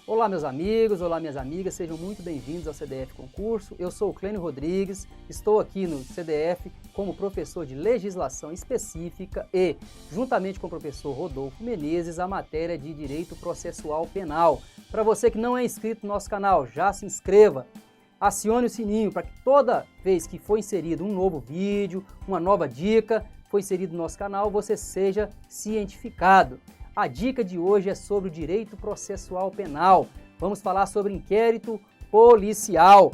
Olá meus amigos, olá minhas amigas, sejam muito bem-vindos ao CDF Concurso. Eu sou o Clênio Rodrigues, estou aqui no CDF como professor de Legislação Específica e, juntamente com o professor Rodolfo Menezes, a matéria de Direito Processual Penal. Para você que não é inscrito no nosso canal, já se inscreva, acione o sininho para que toda vez que for inserido um novo vídeo, uma nova dica, for inserido no nosso canal, você seja cientificado. A dica de hoje é sobre o direito processual penal. Vamos falar sobre inquérito policial,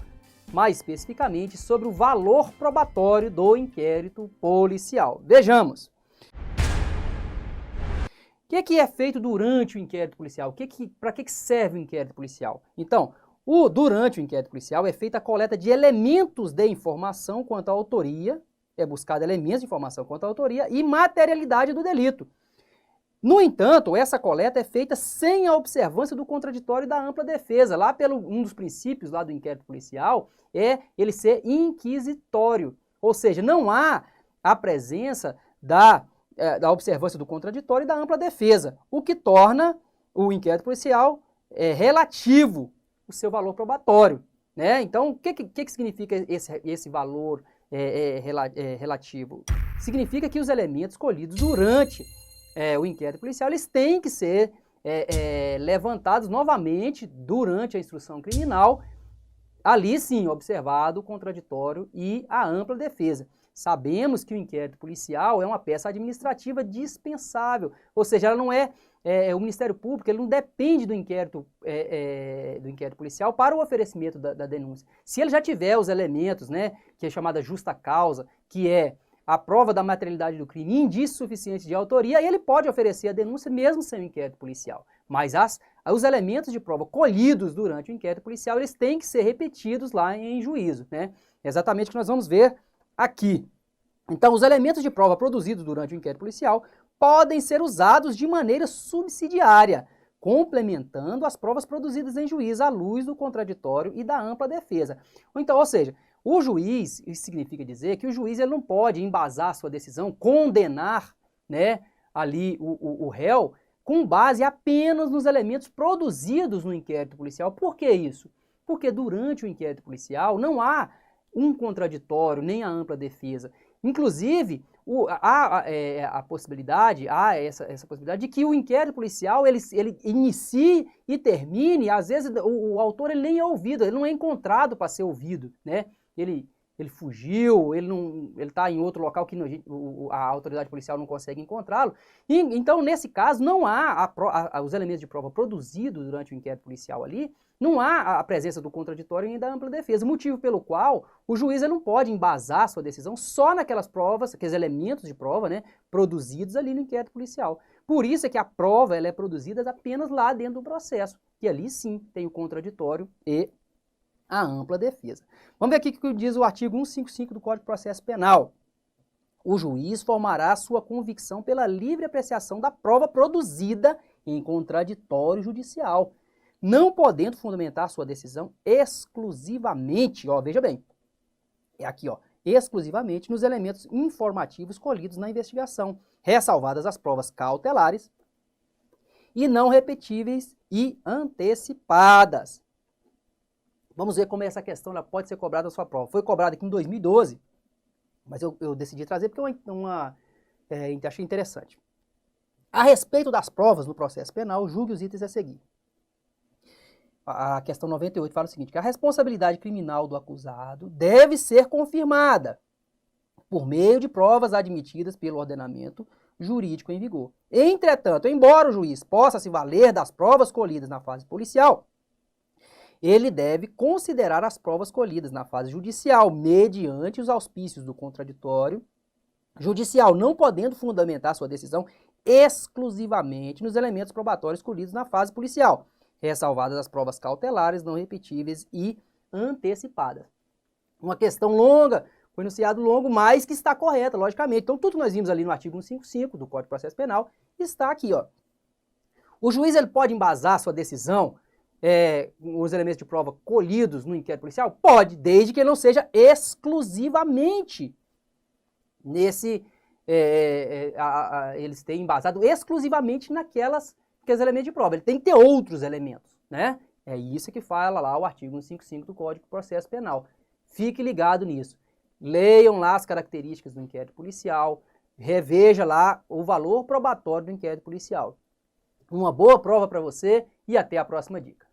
mais especificamente sobre o valor probatório do inquérito policial. Vejamos. O que é feito durante o inquérito policial? Para que serve o inquérito policial? Então, durante o inquérito policial é feita a coleta de elementos de informação quanto à autoria, é buscado elementos de informação quanto à autoria e materialidade do delito. No entanto, essa coleta é feita sem a observância do contraditório e da ampla defesa. Lá um dos princípios lá do inquérito policial é ele ser inquisitório, ou seja, não há a presença da observância do contraditório e da ampla defesa, o que torna o inquérito policial relativo, o seu valor probatório, né? Então, o que significa esse valor relativo? Significa que os elementos colhidos durante o inquérito policial, eles têm que ser levantados novamente durante a instrução criminal, ali sim, observado o contraditório e a ampla defesa. Sabemos que o inquérito policial é uma peça administrativa dispensável, ou seja, ela não o Ministério Público ele não depende do inquérito policial para o oferecimento da denúncia. Se ele já tiver os elementos, né, que é chamada justa causa, que é a prova da materialidade do crime e indício suficiente de autoria, aí ele pode oferecer a denúncia mesmo sem o inquérito policial. Mas os elementos de prova colhidos durante o inquérito policial, eles têm que ser repetidos lá em juízo, né? Exatamente o que nós vamos ver aqui. Então, os elementos de prova produzidos durante o inquérito policial podem ser usados de maneira subsidiária, complementando as provas produzidas em juízo à luz do contraditório e da ampla defesa. Então, ou seja, o juiz, isso significa dizer que o juiz ele não pode embasar sua decisão, condenar, né, ali o réu com base apenas nos elementos produzidos no inquérito policial. Por que isso? Porque durante o inquérito policial não há um contraditório nem a ampla defesa. Inclusive, há essa possibilidade de que o inquérito policial ele inicie e termine, às vezes o autor ele nem é ouvido, ele não é encontrado para ser ouvido, né? Ele fugiu, ele está em outro local que a autoridade policial não consegue encontrá-lo. Então, nesse caso, não há os elementos de prova produzidos durante o inquérito policial ali, não há a presença do contraditório e da ampla defesa, motivo pelo qual o juiz não pode embasar sua decisão só naquelas provas, aqueles elementos de prova, né, produzidos ali no inquérito policial. Por isso é que a prova ela é produzida apenas lá dentro do processo, que ali sim tem o contraditório e a ampla defesa. Vamos ver aqui o que diz o artigo 155 do Código de Processo Penal. O juiz formará sua convicção pela livre apreciação da prova produzida em contraditório judicial, não podendo fundamentar sua decisão exclusivamente, veja bem, é aqui, exclusivamente nos elementos informativos colhidos na investigação, ressalvadas as provas cautelares e não repetíveis e antecipadas. Vamos ver como essa questão ela pode ser cobrada na sua prova. Foi cobrada aqui em 2012, mas eu decidi trazer porque achei interessante. A respeito das provas no processo penal, julgue os itens a seguir. A questão 98 fala o seguinte, que a responsabilidade criminal do acusado deve ser confirmada por meio de provas admitidas pelo ordenamento jurídico em vigor. Entretanto, embora o juiz possa se valer das provas colhidas na fase policial, ele deve considerar as provas colhidas na fase judicial, mediante os auspícios do contraditório judicial, não podendo fundamentar sua decisão exclusivamente nos elementos probatórios colhidos na fase policial, ressalvadas as provas cautelares, não repetíveis e antecipadas. Uma questão longa, foi enunciado longo, mas que está correta, logicamente. Então, tudo que nós vimos ali no artigo 155 do Código de Processo Penal está aqui, O juiz ele pode embasar sua decisão os elementos de prova colhidos no inquérito policial? Pode, desde que ele não seja exclusivamente eles têm embasado exclusivamente naqueles elementos de prova. Ele tem que ter outros elementos, né? É isso que fala lá o artigo 155 do Código de Processo Penal. Fique ligado nisso. Leiam lá as características do inquérito policial, reveja lá o valor probatório do inquérito policial. Uma boa prova para você e até a próxima dica.